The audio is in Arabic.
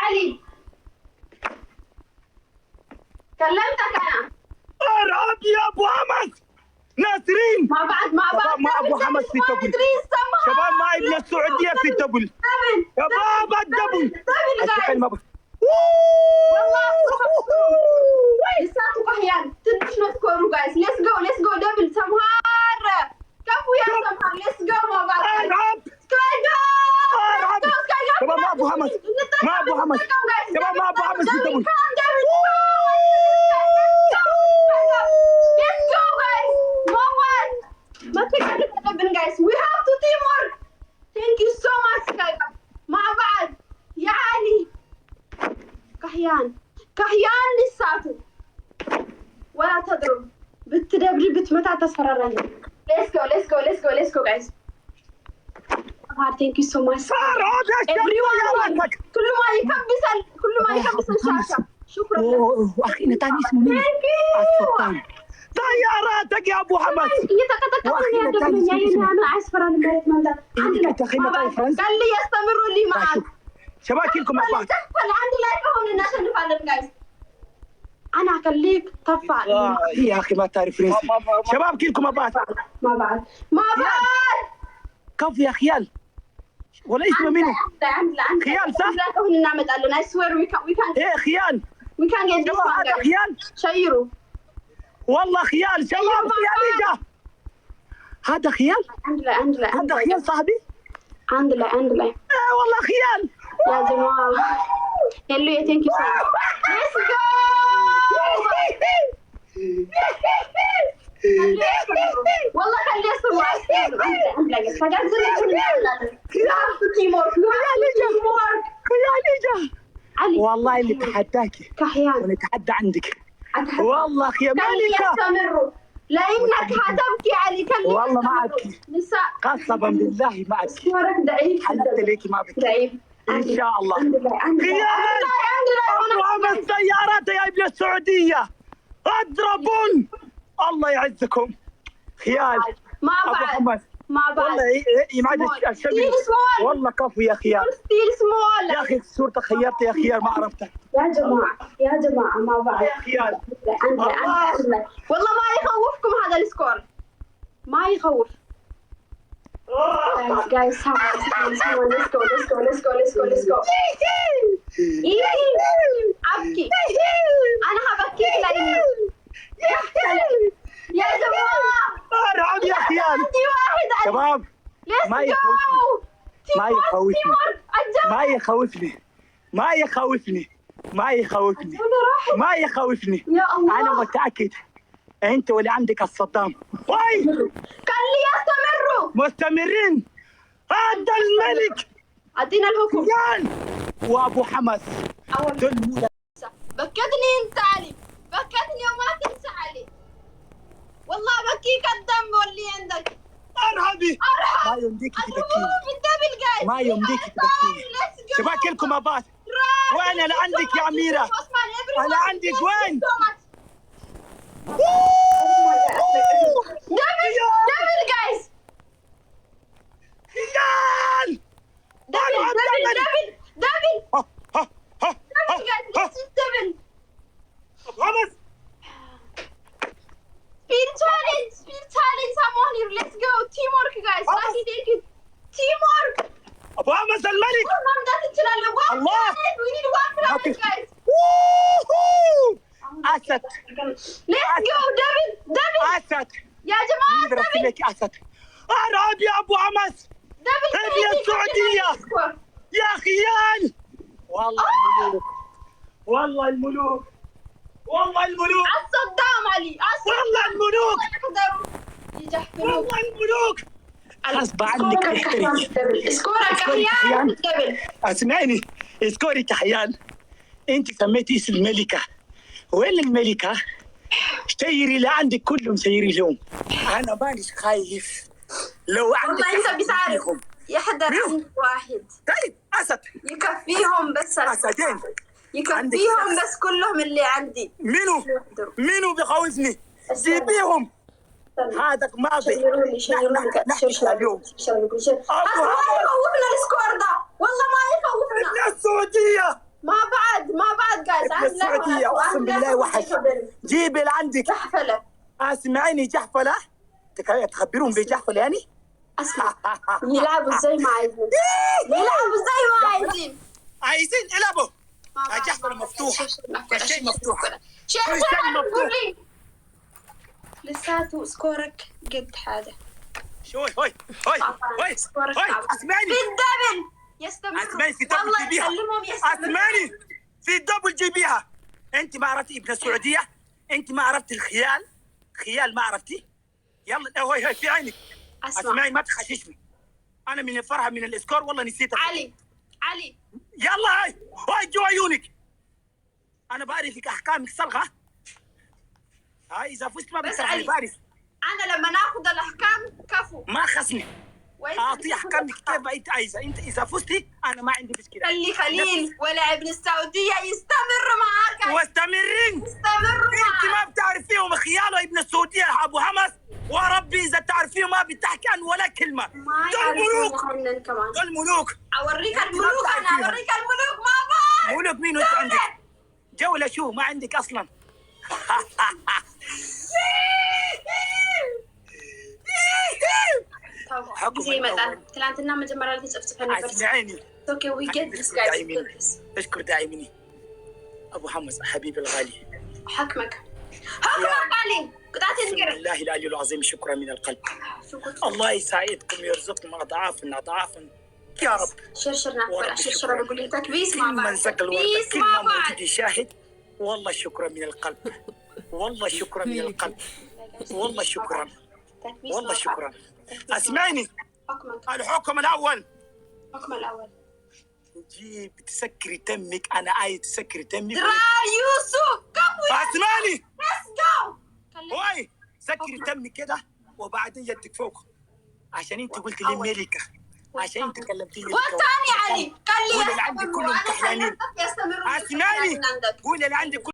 علي كلمتك انا. ارهب يا ابو حمص. ناسرين مع بعض مع ابو حمص في دبل. شباب ما ابن السعوديه في دبل. شباب الدبل. دبل والله لساتكم احيان تدشوا تذكروا جايز. ليتس جو دبل سمهار. كفو يا سمهار ليتس جو مع بعض. ارهب سكاي جو شباب ما ابو حمص شباب ما ابو حمص في دبل. Let's go guys. No one. ما تقدر تقبل guys. We have to teamwork. Thank you so much guys. مع بعض يا علي. كحيان لساته ولا تضرب بتدبري بتمتع تصفررني. Let's go guys. Thank you so much. Everyone. كل ما يكبس الشاشة. شكرا لك. اخي نتاني اسمه مين؟ السلطان. طياراتك يا ابو حمص. انا اسفر انا مريت من ده. قال لي يستمروا لي معك. شباب كلكم مع بعض. عندي لايف هون الناس اللي نفعل جايز. انا اخليك طفع يا اخي ما تعرف ريسي. شباب كلكم مع بعض. مع بعض. كفو يا خيال. ولا اسمه منو؟ خيال صح؟ I swear we can. ايه خيال. We can get this one. هذا خيال. شيروا. والله خيال شباب خيال اجا. هذا خيال؟ هذا خيال صاحبي؟ عند لا ايه والله خيال. يا جماعة. يلو يا ثانك يو سو ماتش. ليتس جو. والله خليه يصور عندك فقط خيال اجا. والله اللي تحداكي كحيان ونتحدى عندك. والله يا ملكة يستمروا لانك هتبكي علي. والله ما ابكي قسما بالله ما ابكي. صورك ضعيف حلفت ليكي ما ابكي ضعيف ان شاء الله. خيال ابو السيارات يا ابن السعوديه اضربون. الله يعزكم. خيال مع بعض والله يمعد الشمس. والله كفو يا خيال. ستيل سمول يا اخي صورتك خيرت يا خيال ما عرفتك. يا جماعة مع بعض يا خيال. والله ما يخوفكم هذا السكور. ما يخوف. guys let's go. ابكي انا هبكيك لاني يا جماعة. ارعب يا خيال. عندي واحد شباب ما يخوفني. يا الله. انا متاكد انت واللي عندك الصدام. واي قال لي يستمروا. مستمرين. هذا الملك اعطينا الحكم. خيال وابو حمص. بكتني انت علي. بكتني وما تنسى علي. والله بكيك الدم واللي عندك. ارهبي. ما يمديك تبكيني. ما يمديك تبكيني. شباب كلكم مع بعض. وين انا عندك يا اميره؟ انا عندك وين؟ دبل جايز. خيال. دبل خمس. Speed challenge, someone here. Let's go. Teamwork, guys. Lucky, thank you. Teamwork. ابو حمص الملك. الله. We need one planet, guys. اسد. Let's go, دبل. اسد. يا جماعة دبل. لك اسد. ارهب يا ابو حمص. دبل. ابن السعودية. يا خيال. والله الملوك. الصدام علي. والله الملوك. يجحفلوك. والله الملوك. غصب عنك احترمي. سكورك كحيان دبل. اسمعني اسكوري كحيان. انت سميتي اسم الملكة. وين الملكة؟ سيري لعندك كلهم سيري لهم. انا مانيش خايف. لو عندك والله انت بتعرف يحضر عندك واحد. طيب اسد يكفيهم بس. اسدين يكفيهم بس كلهم اللي عندي. منو بيخوفني؟ جيبيهم. هذا ما في. نحكي اليوم. ما يخوفنا السكور ده. والله ما يخوفنا. السعودية مع بعض جايز. ابن السعودية اقسم بالله وحش. جيب اللي عندك. جحفلة. اسمعيني جحفلة. تخبرون بجحفلة يعني؟ اسمع. يلعبوا زي ما عايزين. عايزين العبوا. جحفلة مفتوحة. شيء مفتوح. شيء مفتوح. لساته سكورك قد هذا. شوي هوي اسمعني. في الدبل يستمر. اسمعني في الدبل جيبيها. اسمعني في الدبل جيبيها. انت ما عرفتي ابن السعودية؟ انت ما عرفتي الخيال ما عرفتي؟ يلا هوي في عينك. اسمعي ما تخششني. انا من الفرحة من الاسكور والله نسيت. علي يلا هاي جو عيونك. انا بعرفك احكامك صلغة. هاي اذا فزت ما بتسرحي بعرف. انا لما ناخذ الاحكام كفو ما خصني. اعطي احكامك كيف انت عايزه. انت اذا فزتي انا ما عندي مشكله. خلي خليل ولا ابن السعوديه يستمر معك. واستمرين. انت ما بتعرفيهم خيال ابن السعوديه ابو همس. وربي اذا تعرفيهم ما بتحكي عن ولا كلمه. دول ملوك. اوريك الملوك. انا اوريك الملوك مع بعض. ملوك مين وانت عندك؟ جوله شو ما عندك اصلا. زي مثلا ትላንትና መጀመሪያ ላይ ተጽፍተን ነበር። اسمعيني. اوكي وي جيت ذس جايز. اشكر داعمني ابو حمص حبيبي الغالي. حكمك علي قطعت النقر. الله العلي العظيم شكرا من القلب. الله يسعدكم ويرزقكم اضعافا يا رب. شرشرنا شرشر بقول لك بيس مع بعض. كل ما موجود شاهد. والله شكرا من القلب. والله شكرا من القلب. والله شكرا. اسمعيني. الحكم الأول. جيب تسكري تمك. أنا عايز تسكري تمك. يوسف اسمعني. Let's go. هاي سكري تمك كده وبعدين يدك فوق. عشان انت قلت لي ملكة. عشان انت كلمتيني والثاني علي قال لي قول اللي عندك كلهم كحيانين. اسمعني قول اللي عندك